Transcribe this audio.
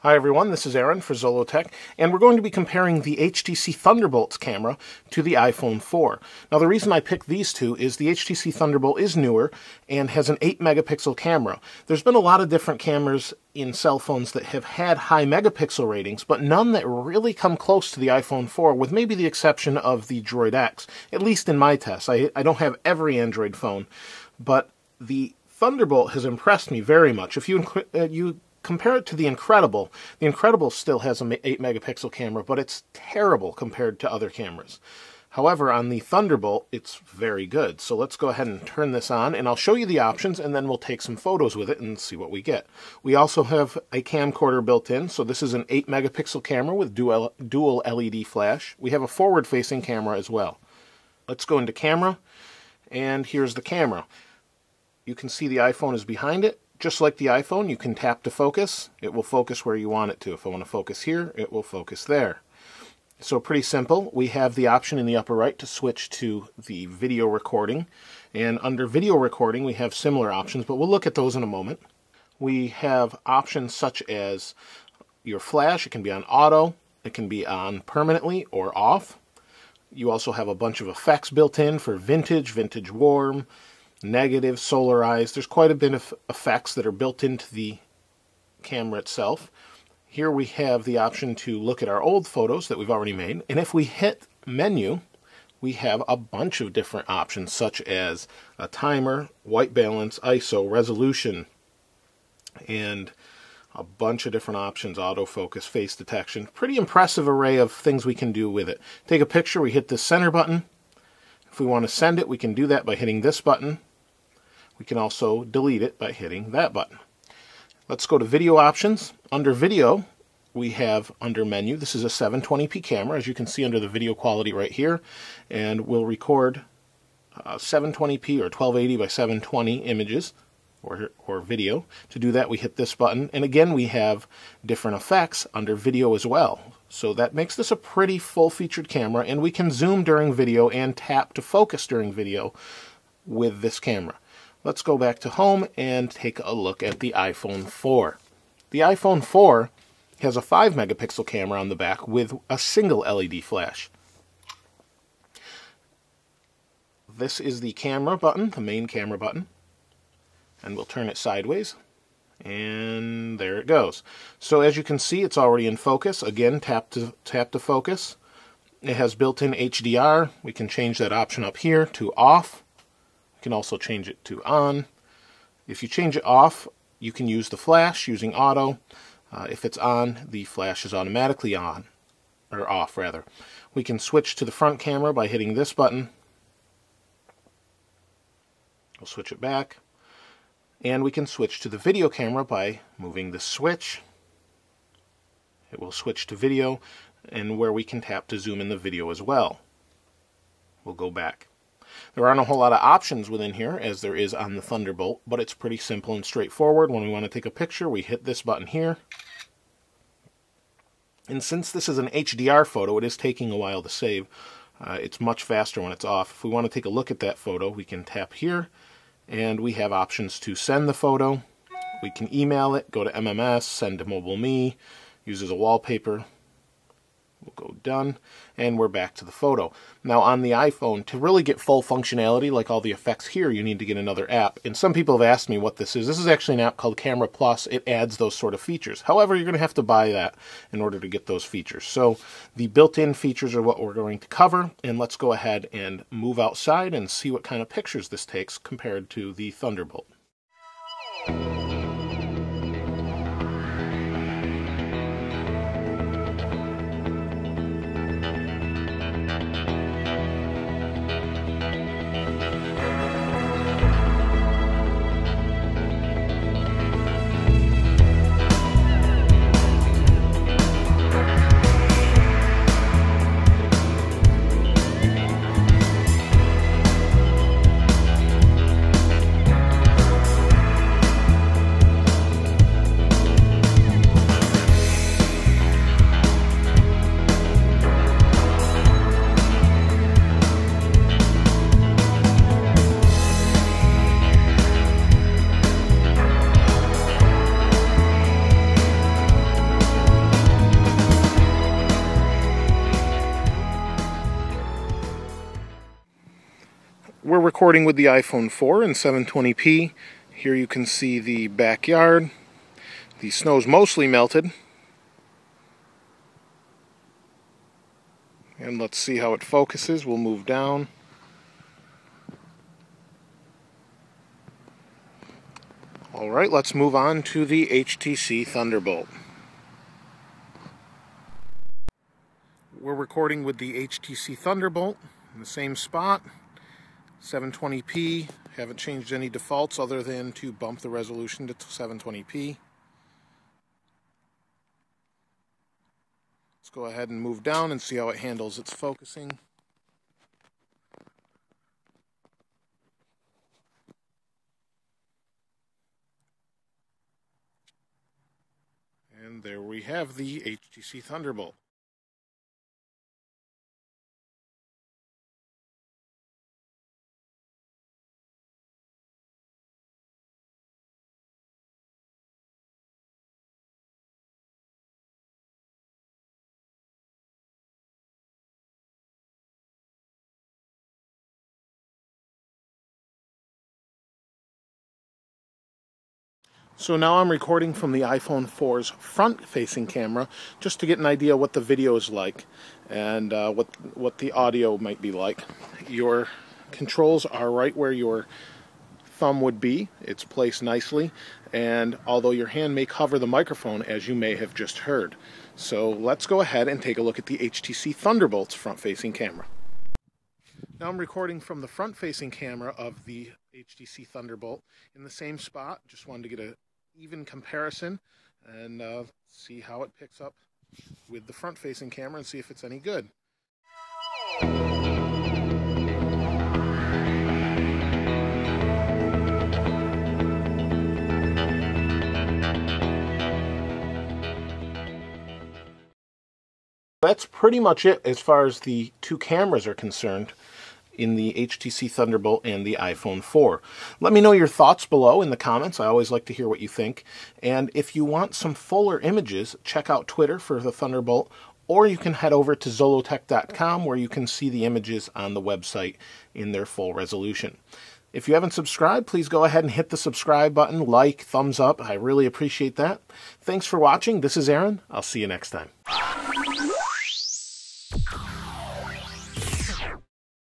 Hi everyone, this is Aaron for Zolotech, and we're going to be comparing the HTC Thunderbolt camera to the iPhone 4. Now the reason I picked these two is the HTC Thunderbolt is newer and has an 8 megapixel camera. There's been a lot of different cameras in cell phones that have had high megapixel ratings, but none that really come close to the iPhone 4, with maybe the exception of the Droid X, at least in my tests. I don't have every Android phone, but the Thunderbolt has impressed me very much. If you compare it to the Incredible still has an 8 megapixel camera, but it's terrible compared to other cameras. However, on the Thunderbolt, it's very good. So let's go ahead and turn this on, and I'll show you the options, and then we'll take some photos with it and see what we get. We also have a camcorder built in, so this is an 8 megapixel camera with dual LED flash. We have a forward-facing camera as well. Let's go into camera, and here's the camera. You can see the iPhone is behind it. Just like the iPhone, you can tap to focus. It will focus where you want it to. If I want to focus here, it will focus there. So pretty simple. We have the option in the upper right to switch to the video recording. And under video recording, we have similar options, but we'll look at those in a moment. We have options such as your flash. It can be on auto. It can be on permanently or off. You also have a bunch of effects built in for vintage warm, negative, solarized. There's quite a bit of effects that are built into the camera itself. Here we have the option to look at our old photos that we've already made, and if we hit menu, we have a bunch of different options such as a timer, white balance, ISO, resolution, and a bunch of different options, autofocus, face detection. Pretty impressive array of things we can do with it. Take a picture, we hit the center button. If we want to send it, we can do that by hitting this button. We can also delete it by hitting that button. Let's go to video options. Under video, we have under menu, this is a 720p camera, as you can see under the video quality right here, and we'll record 720p or 1280 by 720 images or video. To do that, we hit this button, and again we have different effects under video as well. So that makes this a pretty full-featured camera, and we can zoom during video and tap to focus during video with this camera. Let's go back to home and take a look at the iPhone 4. The iPhone 4 has a 5 megapixel camera on the back with a single LED flash. This is the camera button, the main camera button, and we'll turn it sideways. And there it goes. So as you can see, it's already in focus. Again, tap to focus. It has built-in HDR. We can change that option up here to off. We can also change it to on. If you change it off, you can use the flash using auto. If it's on, the flash is automatically on, or off rather. We can switch to the front camera by hitting this button. We'll switch it back. And we can switch to the video camera by moving the switch. It will switch to video, and where we can tap to zoom in the video as well. We'll go back. There aren't a whole lot of options within here as there is on the Thunderbolt, but it's pretty simple and straightforward. When we want to take a picture, we hit this button here. And since this is an HDR photo, it is taking a while to save. It's much faster when it's off. If we want to take a look at that photo, we can tap here. And we have options to send the photo. We can email it, go to MMS, send to MobileMe, use as a wallpaper. We'll go done, and we're back to the photo. Now on the iPhone, to really get full functionality, like all the effects here, you need to get another app. And some people have asked me what this is. This is actually an app called Camera Plus. It adds those sort of features. However, you're going to have to buy that in order to get those features. So the built-in features are what we're going to cover, and let's go ahead and move outside and see what kind of pictures this takes compared to the Thunderbolt. recording with the iPhone 4 in 720p. Here you can see the backyard. The snow's mostly melted. And let's see how it focuses. We'll move down. Alright, let's move on to the HTC Thunderbolt. We're recording with the HTC Thunderbolt in the same spot, 720p. Haven't changed any defaults other than to bump the resolution to 720p. Let's go ahead and move down and see how it handles its focusing. And there we have the HTC Thunderbolt. So now I'm recording from the iPhone 4's front-facing camera just to get an idea what the video is like and what the audio might be like. Your controls are right where your thumb would be. It's placed nicely, and although your hand may cover the microphone, as you may have just heard. So let's go ahead and take a look at the HTC Thunderbolt's front-facing camera. Now I'm recording from the front-facing camera of the HTC Thunderbolt in the same spot. Just wanted to get an even comparison and see how it picks up with the front-facing camera and see if it's any good. That's pretty much it as far as the two cameras are concerned in the HTC Thunderbolt and the iPhone 4. Let me know your thoughts below in the comments. I always like to hear what you think. And if you want some fuller images, check out Twitter for the Thunderbolt, or you can head over to Zollotech.com where you can see the images on the website in their full resolution. If you haven't subscribed, please go ahead and hit the subscribe button, like, thumbs up. I really appreciate that. Thanks for watching. This is Aaron. I'll see you next time.